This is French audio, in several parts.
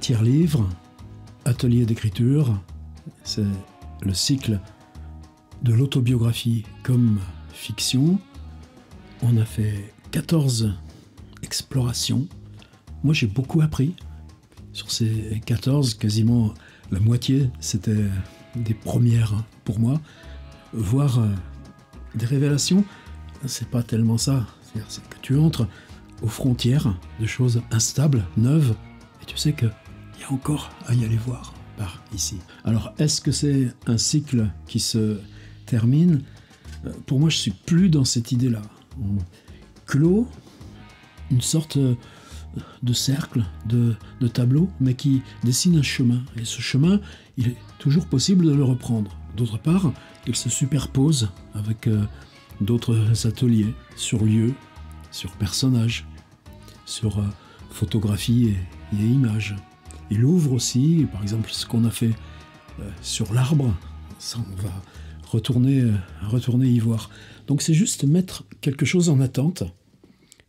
tiers-livre, atelier d'écriture, c'est le cycle de l'autobiographie comme fiction. On a fait 14 explorations. Moi, j'ai beaucoup appris. Sur ces 14, quasiment la moitié, c'était des premières pour moi. Voir des révélations, c'est pas tellement ça. C'est que tu entres aux frontières de choses instables, neuves, et tu sais qu'il y a encore à y aller voir par ici. Alors, est-ce que c'est un cycle qui se termine ? Pour moi, je suis plus dans cette idée-là. On clôt une sorte de cercle, de tableau, mais qui dessine un chemin. Et ce chemin, il est toujours possible de le reprendre. D'autre part, il se superpose avec d'autres ateliers sur lieux, sur personnages, sur photographie et images. Il ouvre aussi, par exemple, ce qu'on a fait sur l'arbre. Ça, on va retourner y voir. Donc c'est juste mettre quelque chose en attente,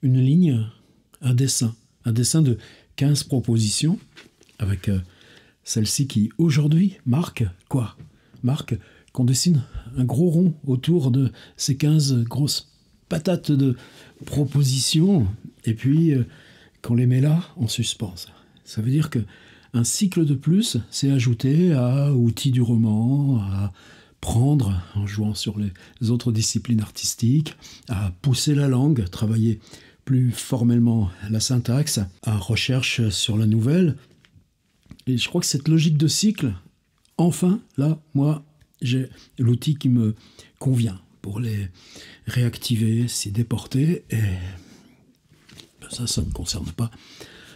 une ligne, un dessin de 15 propositions, avec celle-ci qui, aujourd'hui, marque quoi ? Marque qu'on dessine un gros rond autour de ces 15 grosses patates de propositions, et puis qu'on les met là en suspens. Ça veut dire qu'un cycle de plus, c'est ajouté à outils du roman, à prendre en jouant sur les autres disciplines artistiques, à pousser la langue, travailler plus formellement la syntaxe, à recherche sur la nouvelle. Et je crois que cette logique de cycle, enfin, là, moi, j'ai l'outil qui me convient pour les réactiver, s'y déporter. Et ça ne concerne pas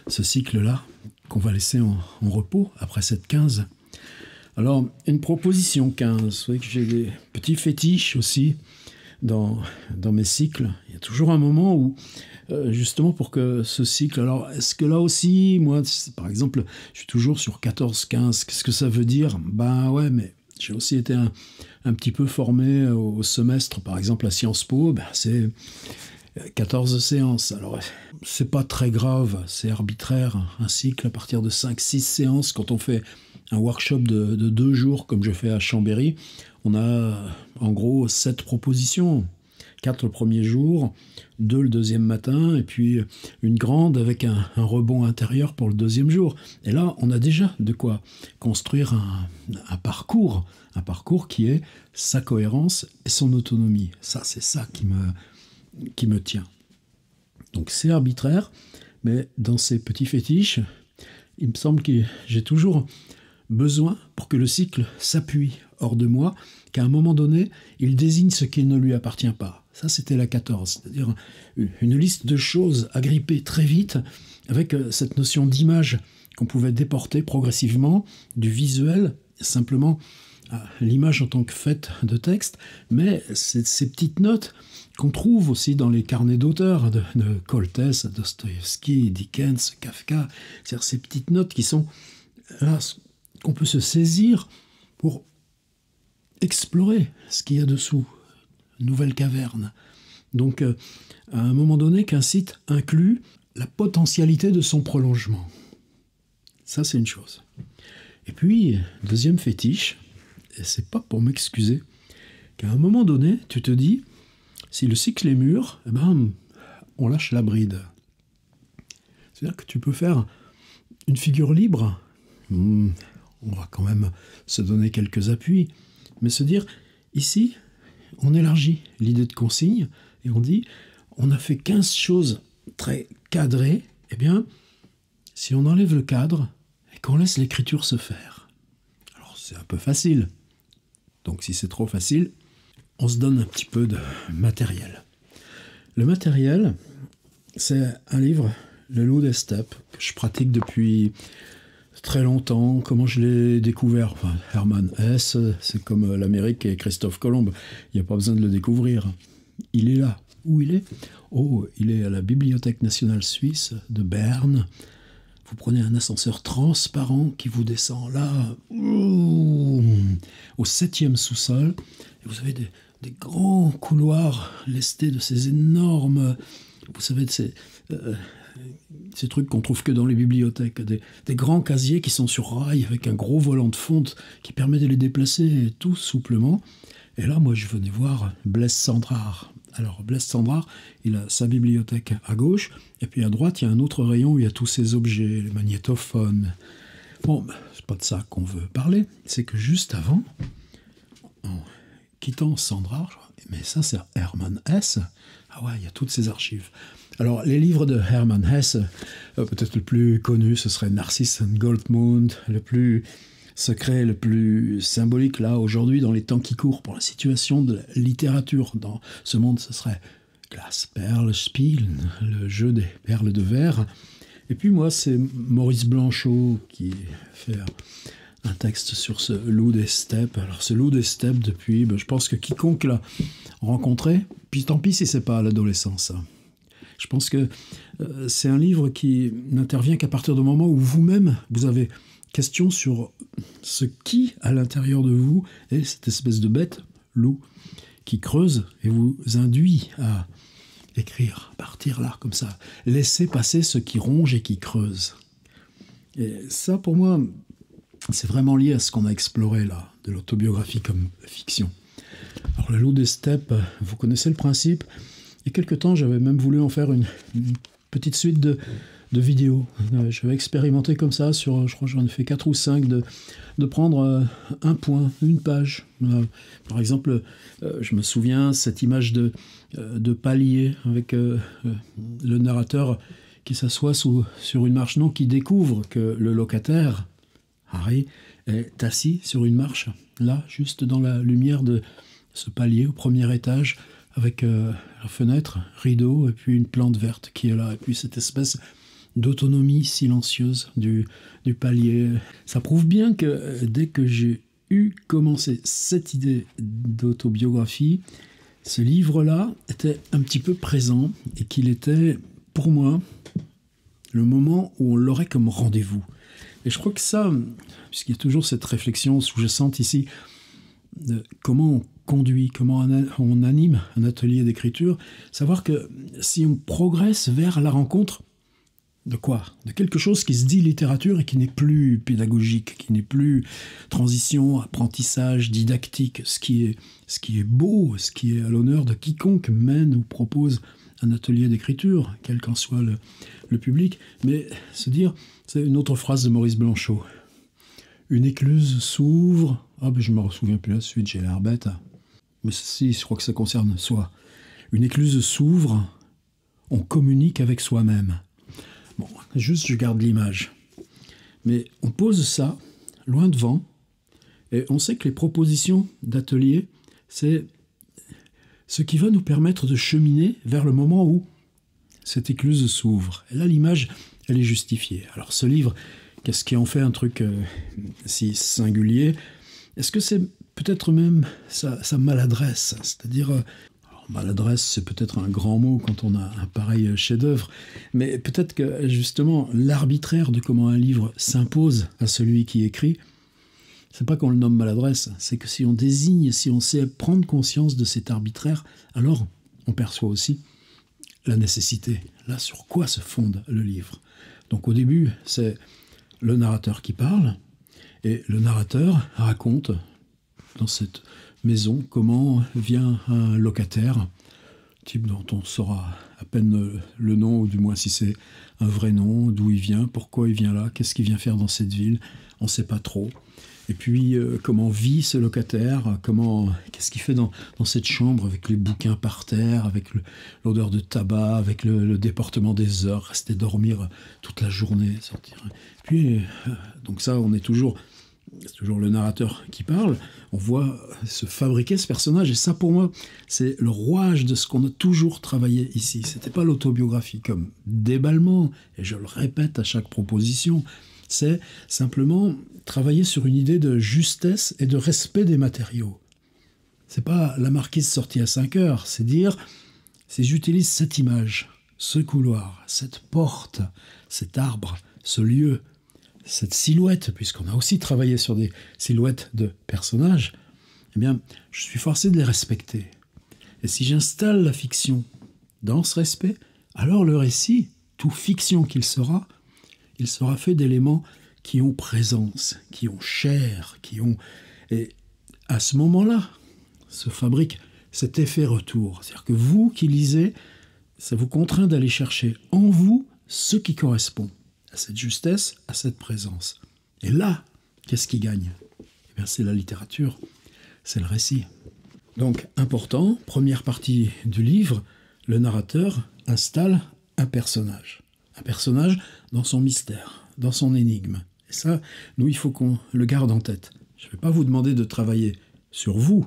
ce cycle-là qu'on va laisser en repos après cette 15. Alors, une proposition 15. Vous savez que j'ai des petits fétiches aussi dans mes cycles. Il y a toujours un moment où, justement pour que ce cycle... Alors, est-ce que là aussi, moi, par exemple, je suis toujours sur 14-15. Qu'est-ce que ça veut dire ? Ben ouais, mais j'ai aussi été un petit peu formé au semestre. Par exemple, à Sciences Po, ben, c'est 14 séances. Alors, c'est pas très grave, c'est arbitraire. Un cycle à partir de 5-6 séances, quand on fait un workshop de 2 jours, comme je fais à Chambéry, on a en gros 7 propositions. 4 le premier jour, 2 le deuxième matin, et puis une grande avec un rebond intérieur pour le deuxième jour. Et là, on a déjà de quoi construire un parcours qui est sa cohérence et son autonomie. Ça, c'est ça qui me tient. Donc c'est arbitraire, mais dans ces petits fétiches, il me semble que j'ai toujours besoin, pour que le cycle s'appuie hors de moi, qu'à un moment donné, il désigne ce qui ne lui appartient pas. Ça, c'était la 14, c'est-à-dire une liste de choses agrippées très vite, avec cette notion d'image qu'on pouvait déporter progressivement du visuel, simplement à l'image en tant que fait de texte, mais ces petites notes qu'on trouve aussi dans les carnets d'auteurs de Koltès, Dostoïevski, Dickens, Kafka, c'est-à-dire ces petites notes qui sont là, qu'on peut se saisir pour explorer ce qu'il y a dessous, nouvelle caverne. Donc, à un moment donné, qu'un site inclut la potentialité de son prolongement. Ça, c'est une chose. Et puis, deuxième fétiche, et c'est pas pour m'excuser, qu'à un moment donné, tu te dis, si le cycle est mûr, eh ben, on lâche la bride. C'est-à-dire que tu peux faire une figure libre. On va quand même se donner quelques appuis, mais se dire, ici, on élargit l'idée de consigne, et on dit, on a fait 15 choses très cadrées, eh bien, si on enlève le cadre, et qu'on laisse l'écriture se faire. Alors, c'est un peu facile. Donc, si c'est trop facile, on se donne un petit peu de matériel. Le matériel, c'est un livre, Le Loup des Steppes, que je pratique depuis très longtemps. Comment je l'ai découvert ? Enfin, Hermann Hesse, c'est comme l'Amérique et Christophe Colomb. Il n'y a pas besoin de le découvrir. Il est là. Où il est ? Oh, il est à la Bibliothèque nationale suisse de Berne. Vous prenez un ascenseur transparent qui vous descend là, au 7e sous-sol. Et vous avez des grands couloirs lestés de ces énormes... Vous savez, de ces ces trucs qu'on trouve que dans les bibliothèques, des grands casiers qui sont sur rail avec un gros volant de fonte qui permet de les déplacer tout souplement. Et là, moi, je venais voir Blaise Cendrars. Alors, Blaise Cendrars, il a sa bibliothèque à gauche, et puis à droite, il y a un autre rayon où il y a tous ces objets, les magnétophones. Bon, ben, c'est pas de ça qu'on veut parler, c'est que juste avant, en quittant Cendrars, mais ça c'est Hermann Hesse, ah ouais, il y a toutes ces archives. Alors, les livres de Hermann Hesse, peut-être le plus connu, ce serait Narcisse and Goldmund, le plus secret, le plus symbolique, là, aujourd'hui, dans les temps qui courent, pour la situation de la littérature dans ce monde, ce serait Glasperlspiel, le jeu des perles de verre. Et puis moi, c'est Maurice Blanchot qui fait un texte sur ce loup des steppes. Alors, ce loup des steppes, depuis, je pense que quiconque l'a rencontré, puis tant pis si c'est pas à l'adolescence. Je pense que c'est un livre qui n'intervient qu'à partir du moment où vous-même, vous avez question sur ce qui, à l'intérieur de vous, est cette espèce de bête, loup, qui creuse et vous induit à écrire, partir là, comme ça. Laisser passer ce qui ronge et qui creuse. Et ça, pour moi, c'est vraiment lié à ce qu'on a exploré là, de l'autobiographie comme fiction. Alors, le loup des steppes, vous connaissez le principe. Il y a quelque temps, j'avais même voulu en faire une petite suite de vidéos. Je vais expérimenter comme ça, je crois que j'en ai fait 4 ou 5, de prendre un point, une page. Par exemple, je me souviens cette image de palier avec le narrateur qui s'assoit sur une marche, non, qui découvre que le locataire, Harry, est assis sur une marche, là, juste dans la lumière de ce palier au premier étage, avec la fenêtre, rideau, et puis une plante verte qui est là, et puis cette espèce d'autonomie silencieuse du palier. Ça prouve bien que dès que j'ai commencé cette idée d'autobiographie, ce livre-là était un petit peu présent et qu'il était, pour moi, le moment où on l'aurait comme rendez-vous. Et je crois que ça, puisqu'il y a toujours cette réflexion sous-jacente ici, de comment on conduit, comment on anime un atelier d'écriture, savoir que si on progresse vers la rencontre de quoi ? De quelque chose qui se dit littérature et qui n'est plus pédagogique, qui n'est plus transition, apprentissage, didactique, ce qui est beau, ce qui est à l'honneur de quiconque mène ou propose un atelier d'écriture, quel qu'en soit le public. Mais se dire, c'est une autre phrase de Maurice Blanchot. Une écluse s'ouvre. Ah, ben je ne me souviens plus la suite, j'ai l'air bête. Mais si, je crois que ça concerne soi. Une écluse s'ouvre, on communique avec soi-même. Bon, juste je garde l'image. Mais on pose ça loin devant, et on sait que les propositions d'atelier, c'est ce qui va nous permettre de cheminer vers le moment où cette écluse s'ouvre. Et là, l'image, elle est justifiée. Alors ce livre, qu'est-ce qui en fait un truc si singulier ? Est-ce que c'est peut-être même sa maladresse ? C'est-à-dire, maladresse, c'est peut-être un grand mot quand on a un pareil chef-d'œuvre, mais peut-être que justement l'arbitraire de comment un livre s'impose à celui qui écrit, c'est pas qu'on le nomme maladresse, c'est que si on désigne, si on sait prendre conscience de cet arbitraire, alors on perçoit aussi la nécessité. Là, sur quoi se fonde le livre ? Donc au début, c'est le narrateur qui parle, et le narrateur raconte dans cette maison comment vient un locataire, type dont on saura à peine le nom, ou du moins si c'est un vrai nom, d'où il vient, pourquoi il vient là, qu'est-ce qu'il vient faire dans cette ville, on ne sait pas trop. Et puis comment vit ce locataire, qu'est-ce qu'il fait dans cette chambre avec les bouquins par terre, avec l'odeur de tabac, avec le déportement des heures, rester dormir toute la journée, sortir. Puis donc ça, c'est toujours le narrateur qui parle, on voit se fabriquer ce personnage, et ça pour moi, c'est le rouage de ce qu'on a toujours travaillé ici. C'était pas l'autobiographie comme déballement, et je le répète à chaque proposition, c'est simplement travailler sur une idée de justesse et de respect des matériaux. C'est pas la marquise sortie à 5 heures, c'est dire, si j'utilise cette image, ce couloir, cette porte, cet arbre, ce lieu, cette silhouette, puisqu'on a aussi travaillé sur des silhouettes de personnages, eh bien, je suis forcé de les respecter. Et si j'installe la fiction dans ce respect, alors le récit tout fiction qu'il sera, il sera fait d'éléments qui ont présence, qui ont chair, qui ont... Et à ce moment-là, se fabrique cet effet retour. C'est-à-dire que vous qui lisez, ça vous contraint d'aller chercher en vous ce qui correspond à cette justesse, à cette présence. Et là, qu'est-ce qui gagne? Eh bien, c'est la littérature, c'est le récit. Donc, important, première partie du livre, le narrateur installe un personnage. Un personnage dans son mystère, dans son énigme. Et ça, nous, il faut qu'on le garde en tête. Je ne vais pas vous demander de travailler sur vous,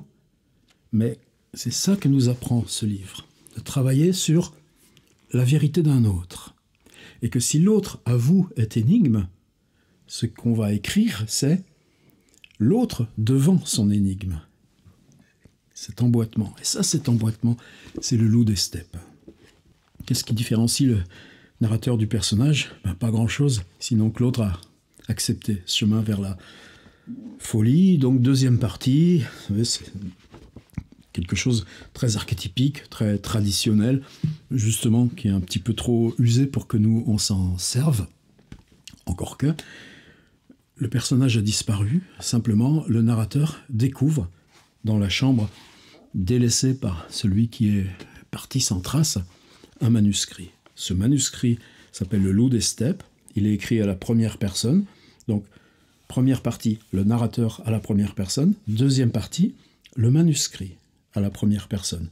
mais c'est ça que nous apprend ce livre. De travailler sur la vérité d'un autre. Et que si l'autre, à vous, est énigme, ce qu'on va écrire, c'est l'autre devant son énigme. Cet emboîtement. Et ça, cet emboîtement, c'est le loup des steppes. Qu'est-ce qui différencie le narrateur du personnage? Pas grand-chose, sinon que l'autre a accepté ce chemin vers la folie. Donc, deuxième partie, c'est quelque chose de très archétypique, très traditionnel, justement, qui est un petit peu trop usé pour que nous, on s'en serve. Encore que, le personnage a disparu, simplement, le narrateur découvre, dans la chambre délaissée par celui qui est parti sans trace, un manuscrit. Ce manuscrit s'appelle Le Loup des Steppes, il est écrit à la première personne, donc première partie, le narrateur à la première personne, deuxième partie, le manuscrit à la première personne.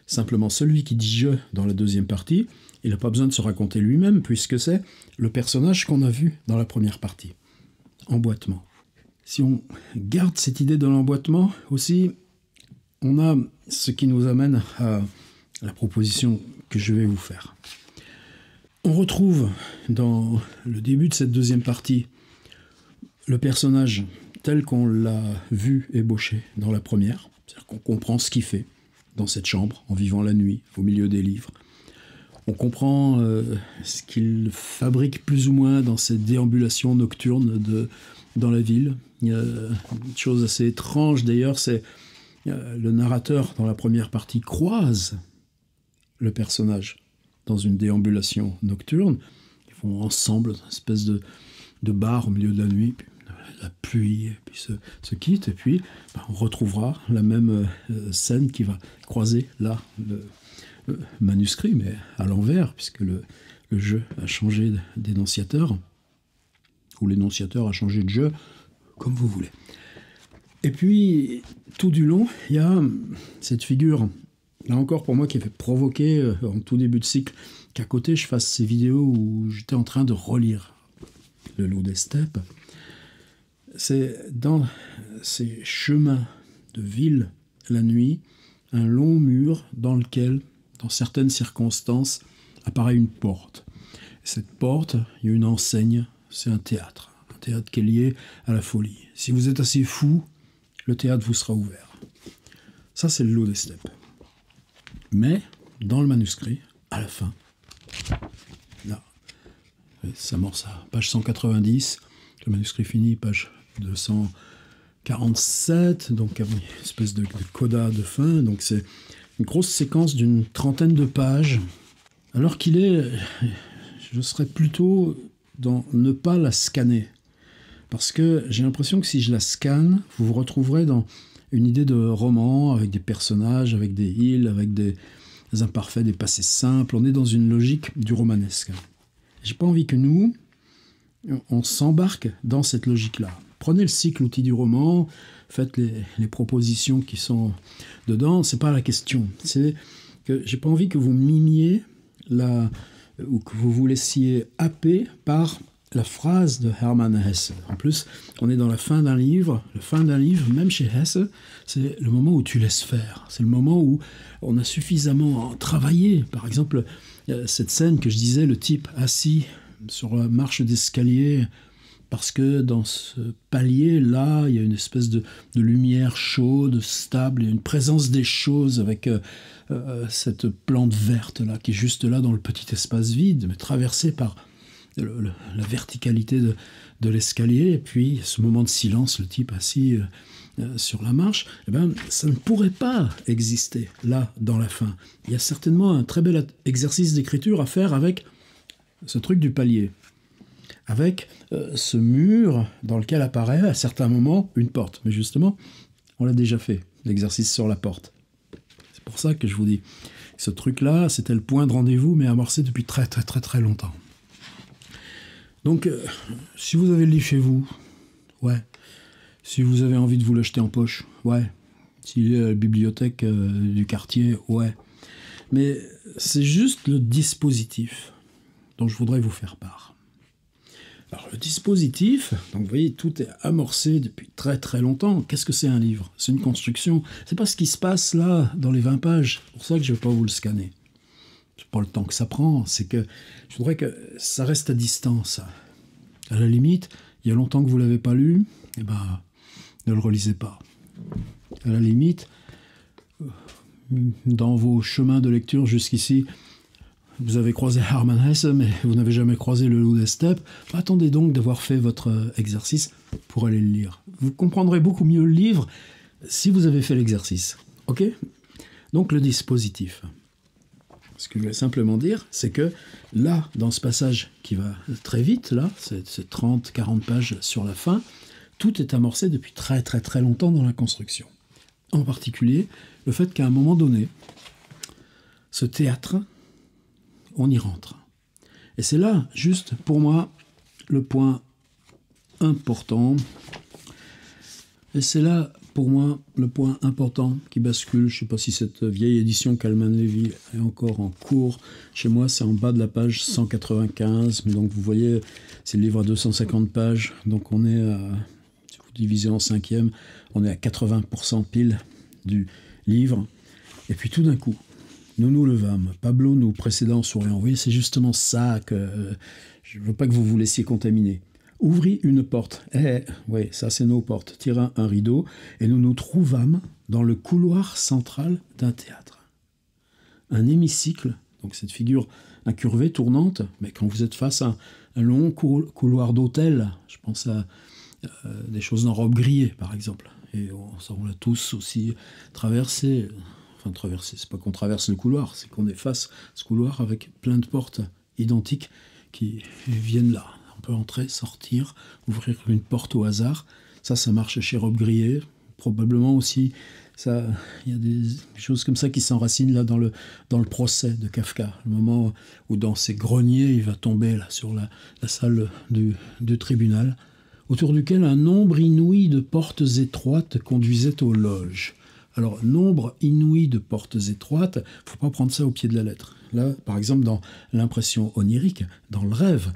Simplement, celui qui dit « je » dans la deuxième partie, il n'a pas besoin de se raconter lui-même, puisque c'est le personnage qu'on a vu dans la première partie. Emboîtement. Si on garde cette idée de l'emboîtement, aussi, on a ce qui nous amène à la proposition que je vais vous faire. On retrouve dans le début de cette deuxième partie le personnage tel qu'on l'a vu ébauché dans la première, c'est-à-dire qu'on comprend ce qu'il fait dans cette chambre, en vivant la nuit, au milieu des livres. On comprend ce qu'il fabrique plus ou moins dans cette déambulation nocturne dans la ville. Il y a une chose assez étrange d'ailleurs, c'est le narrateur dans la première partie croise le personnage dans une déambulation nocturne. Ils vont ensemble dans une espèce de bar au milieu de la nuit, puis la pluie, et puis se quittent, et puis on retrouvera la même scène qui va croiser là le manuscrit, mais à l'envers, puisque le jeu a changé d'énonciateur, ou l'énonciateur a changé de jeu, comme vous voulez. Et puis, tout du long, il y a cette figure, là encore pour moi, qui a fait provoquer, en tout début de cycle, qu'à côté je fasse ces vidéos où j'étais en train de relire Le Loup des Steppes. C'est dans ces chemins de ville, la nuit, un long mur dans lequel, dans certaines circonstances, apparaît une porte. Cette porte, il y a une enseigne, c'est un théâtre qui est lié à la folie. Si vous êtes assez fou, le théâtre vous sera ouvert. Ça, c'est Le Loup des Steppes. Mais, dans le manuscrit, à la fin, là, ça amorce à page 190, le manuscrit fini, page 247, donc une espèce de coda de fin, donc c'est une grosse séquence d'une trentaine de pages, alors qu'il est, je serais plutôt dans ne pas la scanner, parce que j'ai l'impression que si je la scanne, vous vous retrouverez dans une idée de roman, avec des personnages, avec des îles, avec des imparfaits, des passés simples, on est dans une logique du romanesque. J'ai pas envie que nous, on s'embarque dans cette logique-là. Prenez le cycle outil du roman, faites les propositions qui sont dedans, c'est pas la question. C'est que j'ai pas envie que vous mimiez ou que vous vous laissiez happer par la phrase de Hermann Hesse. En plus, on est dans la fin d'un livre. La fin d'un livre, même chez Hesse, c'est le moment où tu laisses faire. C'est le moment où on a suffisamment travaillé. Par exemple, cette scène que je disais, le type assis sur la marche d'escalier, parce que dans ce palier-là, il y a une espèce de lumière chaude, stable, il y a une présence des choses avec cette plante verte-là, qui est juste là dans le petit espace vide, mais traversée par la verticalité de l'escalier, et puis ce moment de silence, le type assis sur la marche, eh ben, ça ne pourrait pas exister là, dans la fin. Il y a certainement un très bel exercice d'écriture à faire avec ce truc du palier, avec ce mur dans lequel apparaît à certains moments une porte. Mais justement, on l'a déjà fait, l'exercice sur la porte. C'est pour ça que je vous dis, ce truc-là, c'était le point de rendez-vous, mais amorcé depuis très très très très longtemps. Donc, si vous avez le livre chez vous, ouais. Si vous avez envie de vous l'acheter en poche, ouais. S'il est à la bibliothèque du quartier, ouais. Mais c'est juste le dispositif dont je voudrais vous faire part. Alors, le dispositif, donc vous voyez, tout est amorcé depuis très très longtemps. Qu'est-ce que c'est un livre? C'est une construction. C'est pas ce qui se passe là, dans les 20 pages. C'est pour ça que je ne vais pas vous le scanner. C'est pas le temps que ça prend. C'est que je voudrais que ça reste à distance. À la limite, il y a longtemps que vous ne l'avez pas lu, eh ben, ne le relisez pas. À la limite, dans vos chemins de lecture jusqu'ici, vous avez croisé Hermann Hesse, mais vous n'avez jamais croisé le Loup des Steppes. Attendez donc d'avoir fait votre exercice pour aller le lire. Vous comprendrez beaucoup mieux le livre si vous avez fait l'exercice. Ok? Donc le dispositif. Ce que je vais simplement dire, c'est que là, dans ce passage qui va très vite, là, c'est 30-40 pages sur la fin, tout est amorcé depuis très très très longtemps dans la construction. En particulier, le fait qu'à un moment donné, ce théâtre, on y rentre. Et c'est là, juste pour moi, le point important. Et c'est là, pour moi, le point important qui bascule. Je ne sais pas si cette vieille édition Kalman Levy est encore en cours. Chez moi, c'est en bas de la page 195. Donc, vous voyez, c'est le livre à 250 pages. Donc, on est à, si vous divisez en cinquième, on est à 80% pile du livre. Et puis, tout d'un coup, nous nous levâmes. Pablo nous précéda en souriant. Vous voyez, c'est justement ça que je ne veux pas que vous vous laissiez contaminer. Ouvrit une porte. Oui, ça c'est nos portes. Tira un rideau et nous nous trouvâmes dans le couloir central d'un théâtre. Un hémicycle, donc cette figure incurvée, tournante, mais quand vous êtes face à un long couloir d'hôtel, je pense à des choses en robe grillée par exemple, et on l'a tous aussi traversé. Enfin, traverser, c'est pas qu'on traverse le couloir, c'est qu'on est face à ce couloir avec plein de portes identiques qui viennent là. On peut entrer, sortir, ouvrir une porte au hasard. Ça marche chez Robe Grillée. Probablement aussi, il y a des choses comme ça qui s'enracinent là dans le procès de Kafka. Le moment où dans ses greniers, il va tomber là sur la salle du tribunal, autour duquel un nombre inouï de portes étroites conduisait aux loges. Alors, nombre inouï de portes étroites, il ne faut pas prendre ça au pied de la lettre. Là, par exemple, dans l'impression onirique, dans le rêve,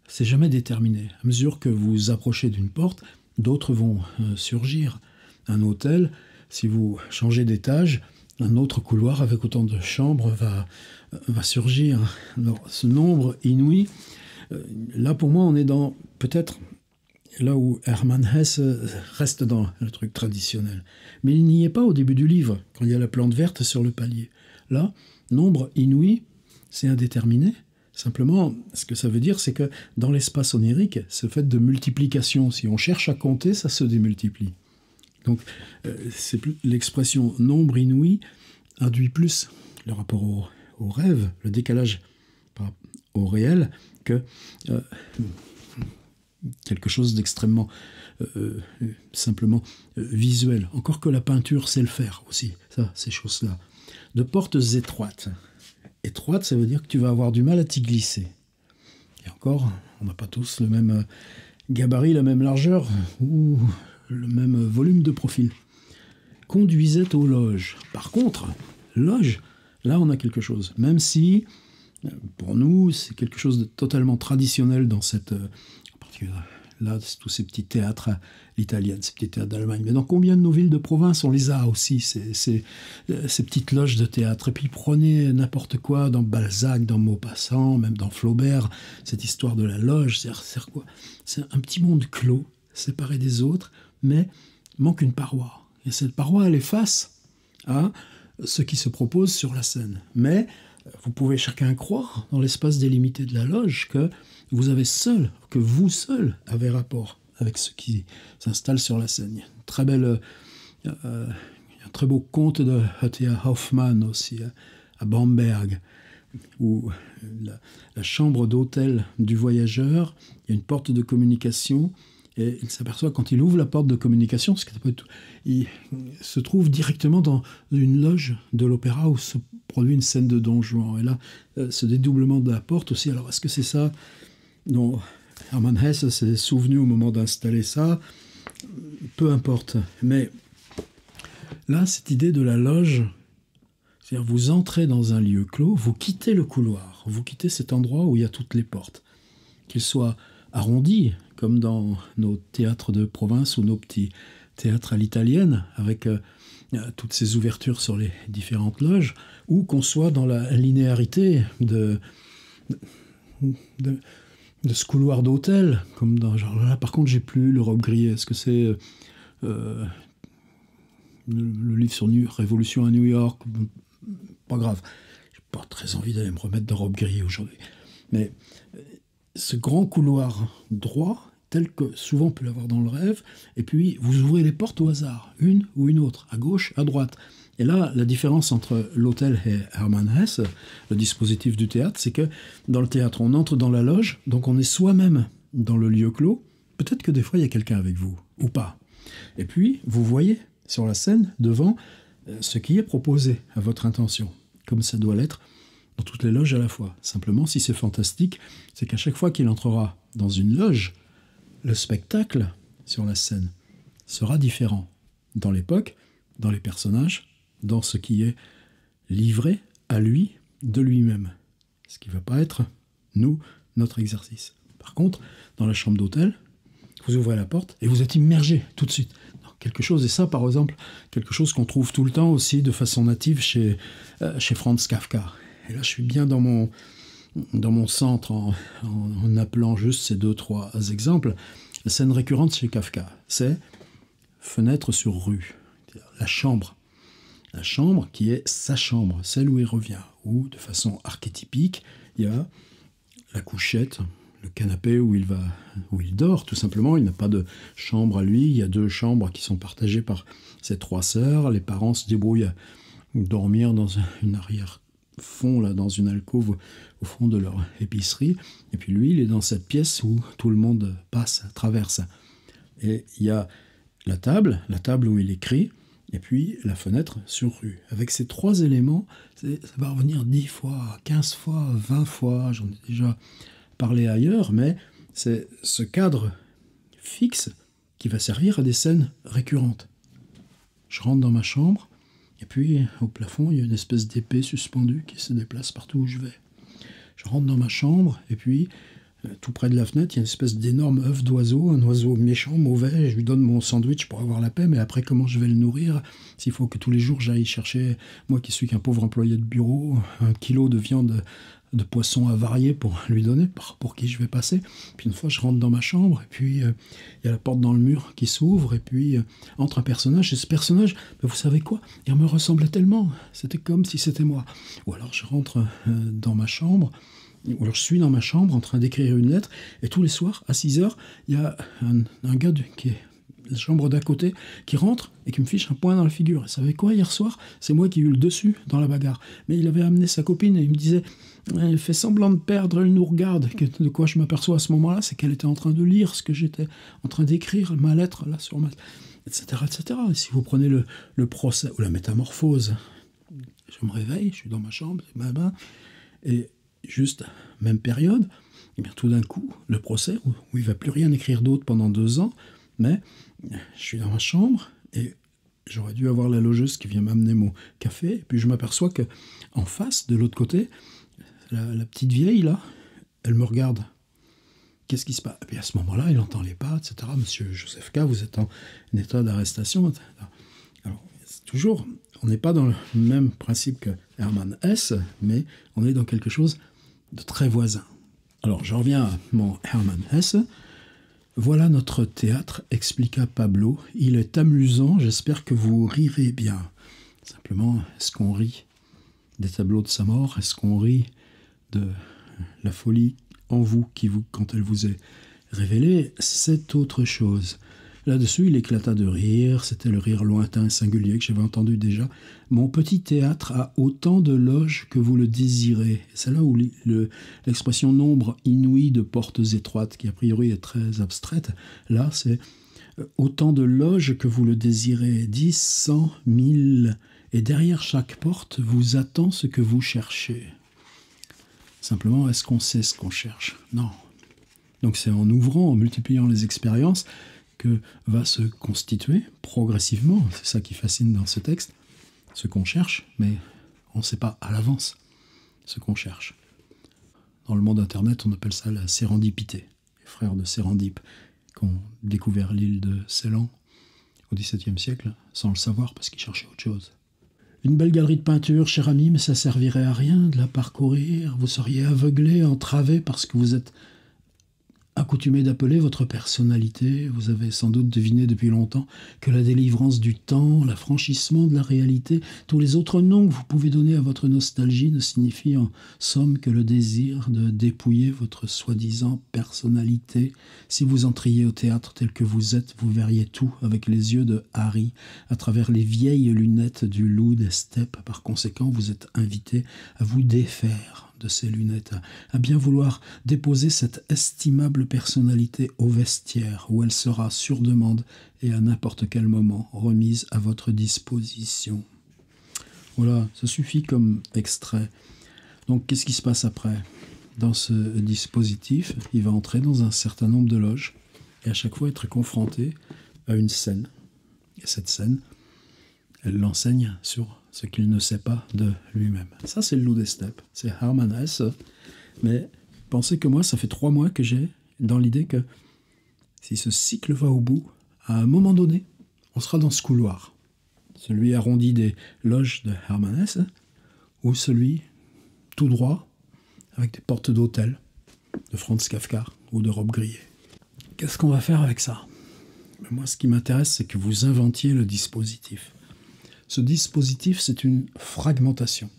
c'est jamais déterminé. À mesure que vous approchez d'une porte, d'autres vont surgir. Un hôtel, si vous changez d'étage, un autre couloir avec autant de chambres va surgir. Alors, ce nombre inouï, là pour moi, on est dans peut-être là où Hermann Hesse reste dans le truc traditionnel. Mais il n'y est pas au début du livre, quand il y a la plante verte sur le palier. Là, nombre inouï, c'est indéterminé. Simplement, ce que ça veut dire, c'est que dans l'espace onirique, c'est le fait de multiplication. Si on cherche à compter, ça se démultiplie. Donc, l'expression nombre inouï induit plus le rapport au rêve, le décalage au réel, que quelque chose d'extrêmement simplement visuel. Encore que la peinture sait le faire aussi, ça, ces choses-là. De portes étroites. Étroite, ça veut dire que tu vas avoir du mal à t'y glisser. Et encore, on n'a pas tous le même gabarit, la même largeur ou le même volume de profil. Conduisait aux loges. Par contre, loge, là on a quelque chose. Même si, pour nous, c'est quelque chose de totalement traditionnel dans cette... Là, c'est tous ces petits théâtres à l'italienne, ces petits théâtres d'Allemagne. Mais dans combien de nos villes de province, on les a aussi, ces petites loges de théâtre. Et puis prenez n'importe quoi dans Balzac, dans Maupassant, même dans Flaubert, cette histoire de la loge, c'est quoi? C'est un petit monde clos, séparé des autres, mais manque une paroi. Et cette paroi, elle est face à ce qui se propose sur la scène. Mais vous pouvez chacun croire, dans l'espace délimité de la loge, que vous seul avez rapport avec ce qui s'installe sur la scène. Il y a un très beau conte de H.T.A. Hoffmann aussi, à Bamberg, où la chambre d'hôtel du voyageur, il y a une porte de communication, et il s'aperçoit quand il ouvre la porte de communication, il se trouve directement dans une loge de l'opéra où se produit une scène de Don Juan. Et là, ce dédoublement de la porte aussi, alors est-ce que c'est ça dont Hermann Hesse s'est souvenu au moment d'installer ça? Peu importe. Mais là, cette idée de la loge, c'est-à-dire vous entrez dans un lieu clos, vous quittez le couloir, vous quittez cet endroit où il y a toutes les portes, qu'ils soient arrondis, comme dans nos théâtres de province ou nos petits théâtres à l'italienne, avec toutes ces ouvertures sur les différentes loges, ou qu'on soit dans la linéarité de ce couloir d'hôtel, comme dans genre là. Par contre, j'ai plus le robe grillée. Est-ce que c'est le livre sur Révolution à New York? Pas grave. J'ai pas très envie d'aller me remettre de robe grillée aujourd'hui. Mais ce grand couloir droit, tel que souvent on peut l'avoir dans le rêve, et puis vous ouvrez les portes au hasard, une ou une autre, à gauche, à droite. Et là, la différence entre l'hôtel et Hermann Hesse, le dispositif du théâtre, c'est que dans le théâtre, on entre dans la loge, donc on est soi-même dans le lieu clos. Peut-être que des fois, il y a quelqu'un avec vous, ou pas. Et puis, vous voyez sur la scène, devant, ce qui est proposé à votre intention, comme ça doit l'être dans toutes les loges à la fois. Simplement, si c'est fantastique, c'est qu'à chaque fois qu'il entrera dans une loge, le spectacle sur la scène sera différent dans l'époque, dans les personnages, dans ce qui est livré à lui de lui-même. Ce qui ne va pas être, nous, notre exercice. Par contre, dans la chambre d'hôtel, vous ouvrez la porte et vous êtes immergé tout de suite dans quelque chose. Et ça, par exemple, quelque chose qu'on trouve tout le temps aussi de façon native chez Franz Kafka. Et là, je suis bien dans mon centre en appelant juste ces 2-3 exemples. La scène récurrente chez Kafka, c'est fenêtre sur rue, la chambre. La chambre qui est sa chambre, celle où il revient, où, de façon archétypique, il y a la couchette, le canapé où il dort, tout simplement. Il n'a pas de chambre à lui. Il y a 2 chambres qui sont partagées par ses 3 sœurs. Les parents se débrouillent à dormir dans une arrière-fond, là, dans une alcôve au fond de leur épicerie. Et puis lui, il est dans cette pièce où tout le monde passe, traverse. Et il y a la table où il écrit, et puis la fenêtre sur rue. Avec ces 3 éléments, ça va revenir 10 fois, 15 fois, 20 fois. J'en ai déjà parlé ailleurs, mais c'est ce cadre fixe qui va servir à des scènes récurrentes. Je rentre dans ma chambre, et puis au plafond, il y a une espèce d'épée suspendue qui se déplace partout où je vais. Je rentre dans ma chambre, et puis tout près de la fenêtre, il y a une espèce d'énorme œuf d'oiseau, un oiseau méchant, mauvais. Je lui donne mon sandwich pour avoir la paix, mais après, comment je vais le nourrir s'il faut que tous les jours j'aille chercher, moi qui suis qu'un pauvre employé de bureau, 1 kilo de viande de poisson avarié pour lui donner, pour qui je vais passer. Puis une fois, je rentre dans ma chambre, et puis il y a la porte dans le mur qui s'ouvre, et puis entre un personnage, et ce personnage, ben, vous savez quoi, il me ressemblait tellement, c'était comme si c'était moi. Ou alors je rentre dans ma chambre, ou alors je suis dans ma chambre en train d'écrire une lettre, et tous les soirs, à 6h, il y a un gars qui est la chambre d'à côté, qui rentre et qui me fiche un poing dans la figure. Et vous savez quoi, hier soir, c'est moi qui ai eu le dessus dans la bagarre. Mais il avait amené sa copine et il me disait, elle fait semblant de perdre, elle nous regarde. De quoi je m'aperçois à ce moment-là, c'est qu'elle était en train de lire ce que j'étais en train d'écrire, ma lettre, là, sur ma... etc., etc. Et si vous prenez le procès, ou la métamorphose, je me réveille, je suis dans ma chambre, et juste, même période, et bien tout d'un coup, le procès, où il ne va plus rien écrire d'autre pendant 2 ans, mais je suis dans ma chambre, et j'aurais dû avoir la logeuse qui vient m'amener mon café, et puis je m'aperçois que en face, de l'autre côté, la petite vieille, là, elle me regarde. Qu'est-ce qui se passe? Et puis à ce moment-là, il entend les pas, etc. Monsieur Joseph K., vous êtes en état d'arrestation, etc. Alors, c'est toujours, on n'est pas dans le même principe que Hermann Hesse, mais on est dans quelque chose de très voisin. Alors, je reviens à mon Hermann Hesse. Voilà notre théâtre, expliqua Pablo. Il est amusant, j'espère que vous rirez bien. Simplement, est-ce qu'on rit des tableaux de sa mort? Est-ce qu'on rit de la folie en vous, quand elle vous est révélée? C'est autre chose. Là-dessus, il éclata de rire. C'était le rire lointain et singulier que j'avais entendu déjà. Mon petit théâtre a autant de loges que vous le désirez. C'est là où l'expression nombre inouï de portes étroites, qui a priori est très abstraite, là, c'est autant de loges que vous le désirez. 10, 100, 1000. Et derrière chaque porte vous attend ce que vous cherchez. Simplement, est-ce qu'on sait ce qu'on cherche? Non. Donc c'est en ouvrant, en multipliant les expériences, que va se constituer progressivement, c'est ça qui fascine dans ce texte, ce qu'on cherche, mais on ne sait pas à l'avance ce qu'on cherche. Dans le monde Internet, on appelle ça la sérendipité. Les frères de Sérendipe qui ont découvert l'île de Ceylan au XVIIe siècle, sans le savoir parce qu'ils cherchaient autre chose. Une belle galerie de peinture, cher ami, mais ça servirait à rien de la parcourir. Vous seriez aveuglé, entravé parce que vous êtes accoutumé d'appeler votre personnalité. Vous avez sans doute deviné depuis longtemps que la délivrance du temps, l'affranchissement de la réalité, tous les autres noms que vous pouvez donner à votre nostalgie ne signifient en somme que le désir de dépouiller votre soi-disant personnalité. Si vous entriez au théâtre tel que vous êtes, vous verriez tout avec les yeux de Harry, à travers les vieilles lunettes du loup des steppes. Par conséquent, vous êtes invité à vous défaire de ces lunettes, à bien vouloir déposer cette estimable personnalité au vestiaire, où elle sera sur demande et à n'importe quel moment remise à votre disposition. Voilà, ça suffit comme extrait. Donc qu'est-ce qui se passe après? Dans ce dispositif, il va entrer dans un certain nombre de loges et à chaque fois être confronté à une scène. Et cette scène, elle l'enseigne sur ce qu'il ne sait pas de lui-même. Ça, c'est le loup des steppes. C'est Hermann Hesse. Mais pensez que moi, ça fait 3 mois que j'ai dans l'idée que si ce cycle va au bout, à un moment donné, on sera dans ce couloir. Celui arrondi des loges de Hermann Hesse ou celui tout droit avec des portes d'hôtel de Franz Kafka ou de Rob Grillet. Qu'est-ce qu'on va faire avec ça? Moi, ce qui m'intéresse, c'est que vous inventiez le dispositif. Ce dispositif, c'est une fragmentation.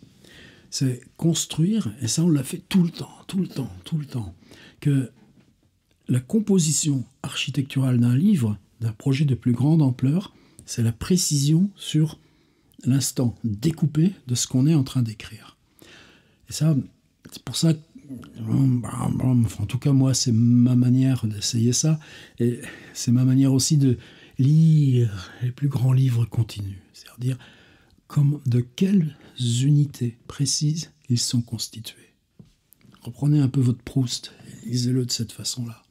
C'est construire, et ça on l'a fait tout le temps, que la composition architecturale d'un livre, d'un projet de plus grande ampleur, c'est la précision sur l'instant découpé de ce qu'on est en train d'écrire. Et ça, c'est pour ça que, en tout cas moi, c'est ma manière d'essayer ça, et c'est ma manière aussi de lire les plus grands livres continus, c'est-à-dire de quelles unités précises ils sont constitués. Reprenez un peu votre Proust, et lisez-le de cette façon-là,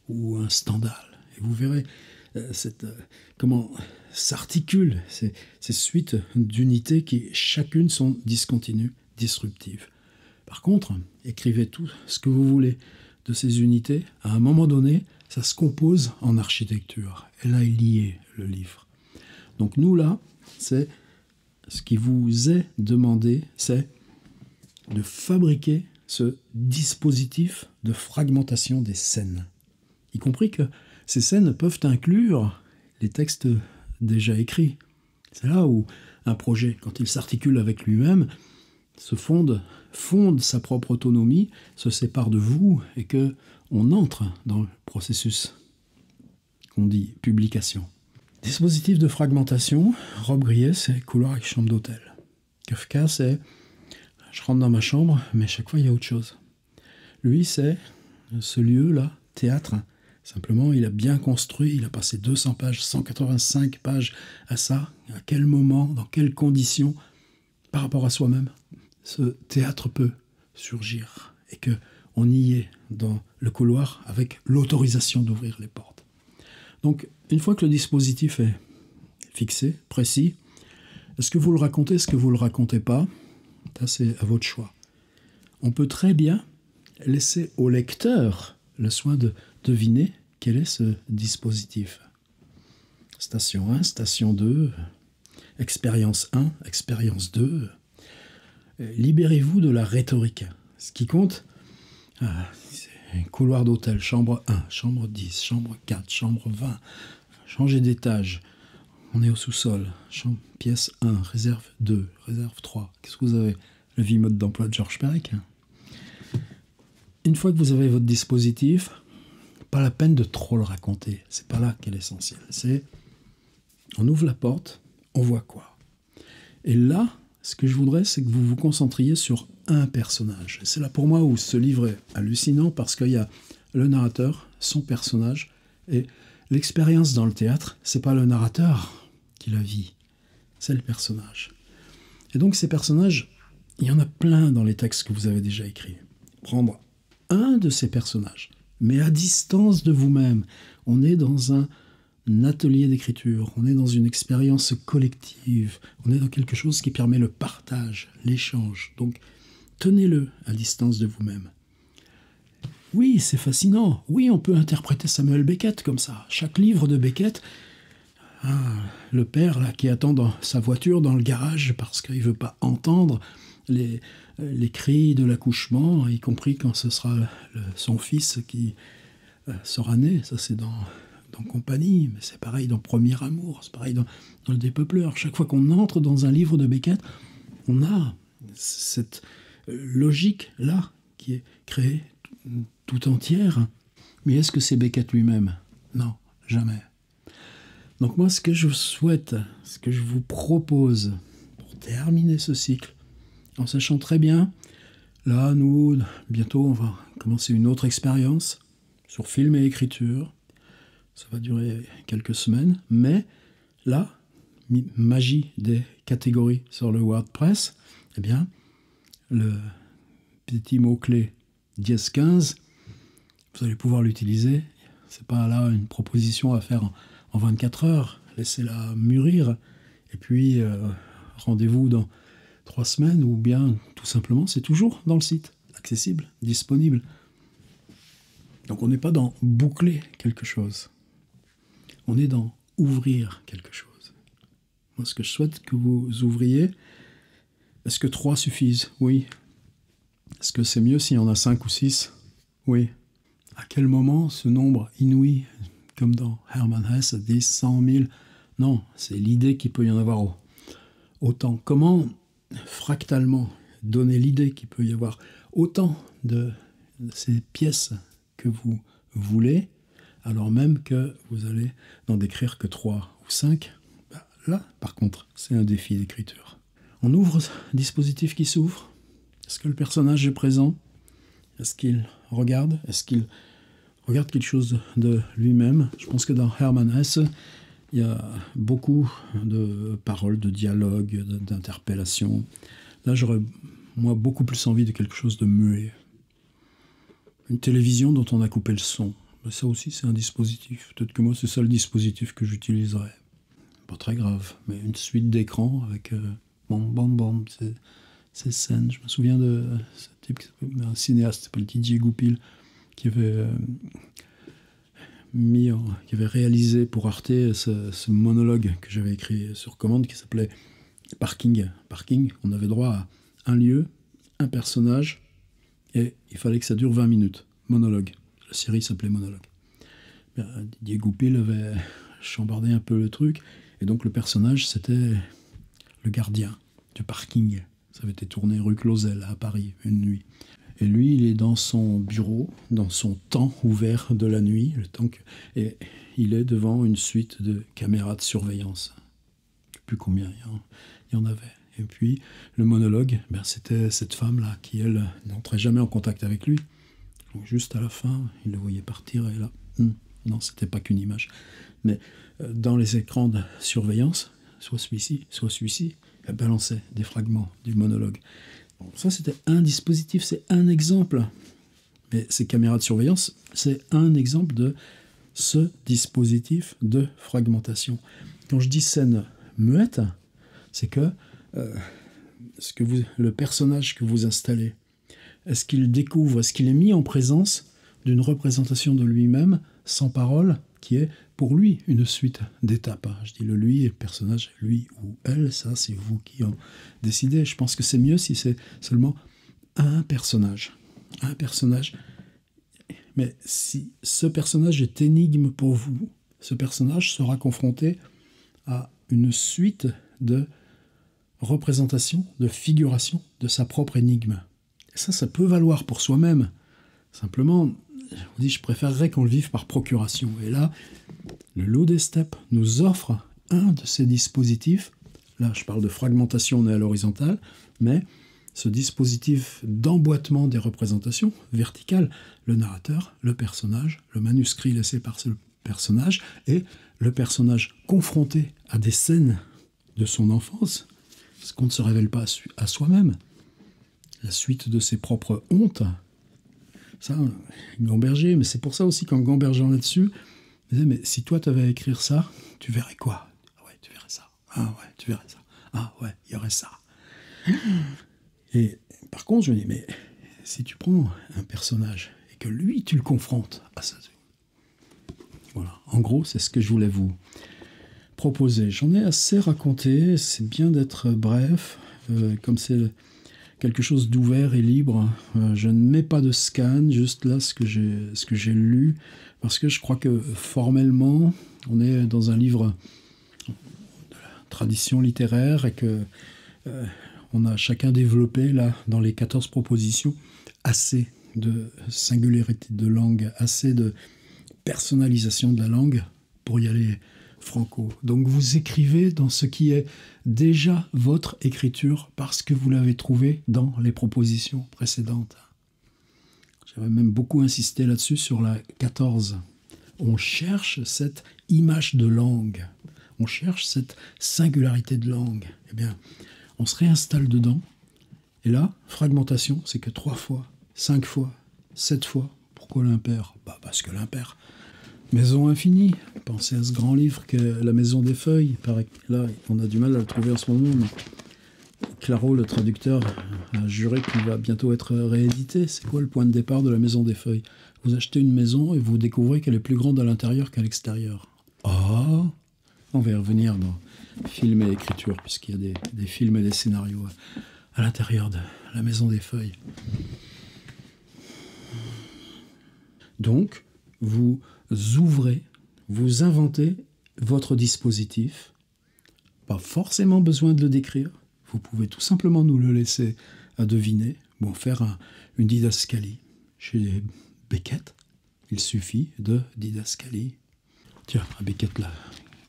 ou un Stendhal, et vous verrez comment s'articulent ces suites d'unités qui chacune sont discontinues, disruptives. Par contre, écrivez tout ce que vous voulez de ces unités, à un moment donné, ça se compose en architecture. Et là est lié le livre. Donc nous, là, c'est ce qui vous est demandé, c'est de fabriquer ce dispositif de fragmentation des scènes. Y compris que ces scènes peuvent inclure les textes déjà écrits. C'est là où un projet, quand il s'articule avec lui-même, se fonde sa propre autonomie, se sépare de vous et que on entre dans le processus qu'on dit publication. Dispositif de fragmentation, Rob Grillet, c'est couloir avec chambre d'hôtel. Kafka, c'est je rentre dans ma chambre, mais chaque fois il y a autre chose. Lui, c'est ce lieu-là, théâtre. Simplement, il a bien construit, il a passé 200 pages, 185 pages à ça. À quel moment, dans quelles conditions, par rapport à soi-même, ce théâtre peut surgir et que on y est dans le couloir avec l'autorisation d'ouvrir les portes. Donc, une fois que le dispositif est fixé, précis, est-ce que vous le racontez, est-ce que vous ne le racontez pas? Ça, c'est à votre choix. On peut très bien laisser au lecteur le soin de deviner quel est ce dispositif. Station 1, station 2, expérience 1, expérience 2. Libérez-vous de la rhétorique. Ce qui compte, c'est couloir d'hôtel, chambre 1, chambre 10, chambre 4, chambre 20. Changez d'étage. On est au sous-sol. Pièce 1, réserve 2, réserve 3. Qu'est-ce que vous avez? Le vie mode d'emploi de Georges Perec. Une fois que vous avez votre dispositif, pas la peine de trop le raconter. C'est pas là qu'est l'essentiel. C'est, on ouvre la porte, on voit quoi. Et là, ce que je voudrais, c'est que vous vous concentriez sur un personnage. C'est là pour moi où ce livre est hallucinant, parce qu'il y a le narrateur, son personnage, et l'expérience dans le théâtre, c'est pas le narrateur qui la vit, c'est le personnage. Et donc ces personnages, il y en a plein dans les textes que vous avez déjà écrits. Prendre un de ces personnages, mais à distance de vous-même. On est dans un atelier d'écriture, on est dans une expérience collective, on est dans quelque chose qui permet le partage, l'échange. Donc tenez-le à distance de vous-même. Oui, c'est fascinant. Oui, on peut interpréter Samuel Beckett comme ça. Chaque livre de Beckett, le père là, qui attend dans sa voiture dans le garage parce qu'il ne veut pas entendre les cris de l'accouchement, y compris quand ce sera son fils qui sera né. Ça, c'est dans Compagnie, mais c'est pareil dans Premier Amour, c'est pareil dans Le Dépeupleur. Chaque fois qu'on entre dans un livre de Beckett, on a cette logique-là qui est créée tout entière. Mais est-ce que c'est Beckett lui-même? Non, jamais. Donc moi, ce que je souhaite, ce que je vous propose pour terminer ce cycle, en sachant très bien, là, nous, bientôt, on va commencer une autre expérience sur film et écriture. Ça va durer quelques semaines, mais là, magie des catégories sur le WordPress, eh bien, le petit mot-clé dièse 15, vous allez pouvoir l'utiliser. C'est pas là une proposition à faire en 24 heures. Laissez-la mûrir. Et puis, rendez-vous dans 3 semaines, ou bien, tout simplement, c'est toujours dans le site, accessible, disponible. Donc, on n'est pas dans boucler quelque chose. On est dans ouvrir quelque chose. Moi, ce que je souhaite que vous ouvriez, est-ce que 3 suffisent? Oui. Est-ce que c'est mieux s'il y en a 5 ou 6? Oui. À quel moment ce nombre inouï, comme dans Hermann Hesse, 10, 100 000? Non, c'est l'idée qu'il peut y en avoir autant. Comment, fractalement, donner l'idée qu'il peut y avoir autant de ces pièces que vous voulez, alors même que vous allez n'en décrire que 3 ou 5, là, par contre, c'est un défi d'écriture. On ouvre un dispositif qui s'ouvre. Est-ce que le personnage est présent? Est-ce qu'il regarde? Est-ce qu'il regarde quelque chose de lui-même? Je pense que dans Hermann Hesse, il y a beaucoup de paroles, de dialogues, d'interpellations. Là, j'aurais, moi, beaucoup plus envie de quelque chose de muet. Une télévision dont on a coupé le son. Ça aussi, c'est un dispositif. Peut-être que moi, c'est ça le dispositif que j'utiliserais. Pas très grave, mais une suite d'écran avec ces scènes. Je me souviens de ce type, un cinéaste, qui s'appelle Didier Goupil, qui avait qui avait réalisé pour Arte ce monologue que j'avais écrit sur commande qui s'appelait Parking. Parking, on avait droit à un lieu, un personnage, et il fallait que ça dure 20 minutes. Monologue. La série s'appelait Monologue. Didier Goupil avait chambardé un peu le truc, et donc le personnage, c'était le gardien du parking. Ça avait été tourné rue Clausel, à Paris, une nuit. Et lui, il est dans son bureau, dans son temps ouvert de la nuit, et il est devant une suite de caméras de surveillance. Je ne sais plus combien il y en avait. Et puis, le monologue, c'était cette femme-là qui, elle, n'entrait jamais en contact avec lui. Donc, juste à la fin, il le voyait partir, et là, non, c'était pas qu'une image. Mais dans les écrans de surveillance, soit celui-ci, elle balançait des fragments du monologue. Bon, ça, c'était un dispositif, c'est un exemple. Mais ces caméras de surveillance, c'est un exemple de ce dispositif de fragmentation. Quand je dis scène muette, c'est que, le personnage que vous installez, est-ce qu'il découvre, est-ce qu'il est mis en présence d'une représentation de lui-même sans parole, qui est pour lui une suite d'étapes. Je dis le lui et le personnage, lui ou elle, ça c'est vous qui en décidez. Je pense que c'est mieux si c'est seulement un personnage. Un personnage. Mais si ce personnage est énigme pour vous, ce personnage sera confronté à une suite de représentations, de figurations de sa propre énigme. Et ça peut valoir pour soi-même. Simplement, je vous dis, je préférerais qu'on le vive par procuration. Et là, le Loup des Steppes nous offre un de ces dispositifs. Là, je parle de fragmentation, on est à l'horizontale, mais ce dispositif d'emboîtement des représentations verticales, le narrateur, le personnage, le manuscrit laissé par ce personnage, et le personnage confronté à des scènes de son enfance, ce qu'on ne se révèle pas à soi-même, la suite de ses propres hontes. Ça, Gamberger, mais c'est pour ça aussi qu'en gambergeant là-dessus, je me disais, mais si toi tu avais à écrire ça, tu verrais quoi? Ah ouais, tu verrais ça. Ah ouais, tu verrais ça. Ah ouais, il y aurait ça. Et par contre, je me dis, mais si tu prends un personnage et que lui, tu le confrontes à ça. Voilà, en gros, c'est ce que je voulais vous proposer. J'en ai assez raconté, c'est bien d'être bref, comme c'est quelque chose d'ouvert et libre. Je ne mets pas de scan, juste là ce que j'ai lu, parce que je crois que formellement, on est dans un livre de la tradition littéraire et que on a chacun développé, là, dans les 14 propositions, assez de singularité de langue, assez de personnalisation de la langue pour y aller franco. Donc vous écrivez dans ce qui est déjà votre écriture parce que vous l'avez trouvé dans les propositions précédentes. J'avais même beaucoup insisté là-dessus sur la 14. On cherche cette image de langue, on cherche cette singularité de langue. Eh bien, on se réinstalle dedans, et là, fragmentation, c'est que 3 fois, 5 fois, 7 fois. Pourquoi l'impair? Parce que l'impair. Maison infinie, pensez à ce grand livre que La Maison des Feuilles. Là, on a du mal à le trouver en ce moment, mais Claro, le traducteur, a juré qu'il va bientôt être réédité. C'est quoi le point de départ de La Maison des Feuilles? Vous achetez une maison et vous découvrez qu'elle est plus grande à l'intérieur qu'à l'extérieur. Oh, on va y revenir dans film et écriture, puisqu'il y a des films et des scénarios à l'intérieur de La Maison des Feuilles. Donc, vous ouvrez, vous inventez votre dispositif. Pas forcément besoin de le décrire. Vous pouvez tout simplement nous le laisser à deviner, ou en faire une didascalie. Chez Beckett, il suffit de didascalie. Tiens, un Beckett là,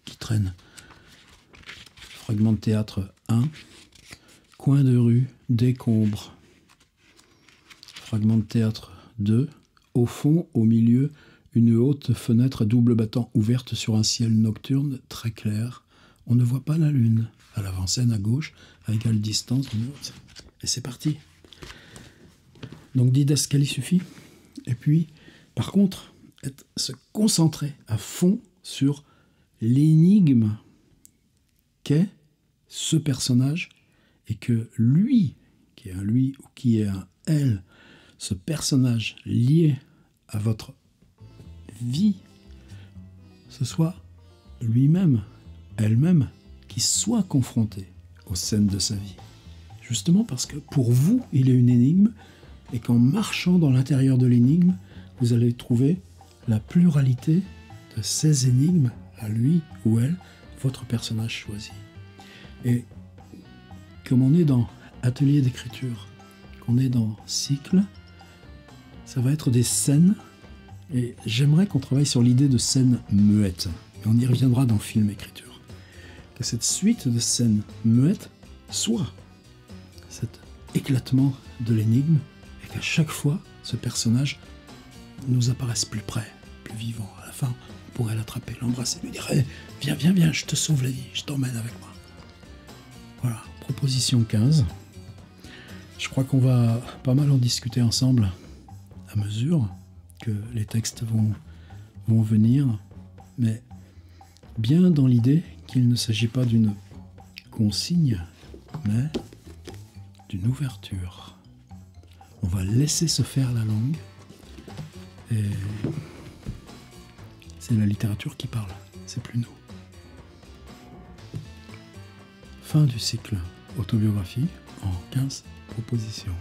qui traîne. Fragment de théâtre 1. Coin de rue, décombre. Fragment de théâtre 2. Au fond, au milieu, une haute fenêtre à double battant ouverte sur un ciel nocturne très clair. On ne voit pas la lune. À l'avant-scène à gauche, à égale distance. Et c'est parti. Donc didascalie suffit. Et puis, par contre, se concentrer à fond sur l'énigme qu'est ce personnage et que lui, qui est un lui ou qui est un elle, ce personnage lié à votre vie, ce soit lui-même, elle-même, qui soit confronté aux scènes de sa vie. Justement parce que pour vous, il est une énigme et qu'en marchant dans l'intérieur de l'énigme, vous allez trouver la pluralité de ces énigmes à lui ou elle, votre personnage choisi. Et comme on est dans atelier d'écriture, qu'on est dans cycle, ça va être des scènes, et j'aimerais qu'on travaille sur l'idée de scènes muettes. Et on y reviendra dans film écriture. Que cette suite de scènes muettes soit cet éclatement de l'énigme, et qu'à chaque fois, ce personnage nous apparaisse plus près, plus vivant. À la fin, on pourrait l'attraper, l'embrasser, lui dire hey, « Viens, viens, viens, je te sauve la vie, je t'emmène avec moi. » Voilà, proposition 15. Je crois qu'on va pas mal en discuter ensemble à mesure que les textes vont venir, mais bien dans l'idée qu'il ne s'agit pas d'une consigne, mais d'une ouverture. On va laisser se faire la langue, et c'est la littérature qui parle, c'est plus nous. Fin du cycle autobiographie en 15 propositions.